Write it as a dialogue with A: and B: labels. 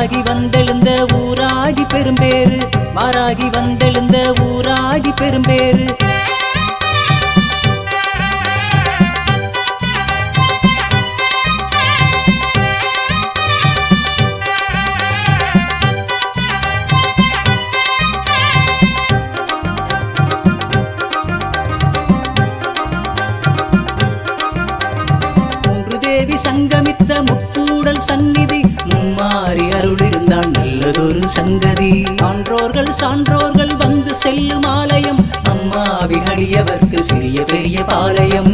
A: மாறாகி வந்தெழுந்த ஊராகி பெரும்பேறு, மாறாகி வந்தெழுந்த ஊராகி பெரும்பேறு. தேவி சங்கமித்த முக்கூடல் சந்நிதி, மும்மாறி அருளிருந்தால் நல்லதொரு சங்கதி. சான்றோர்கள் வந்து செல்லும் ஆலயம், அம்மாவின் அடியவர்க்கு சிறிய பெரிய பாளையம்.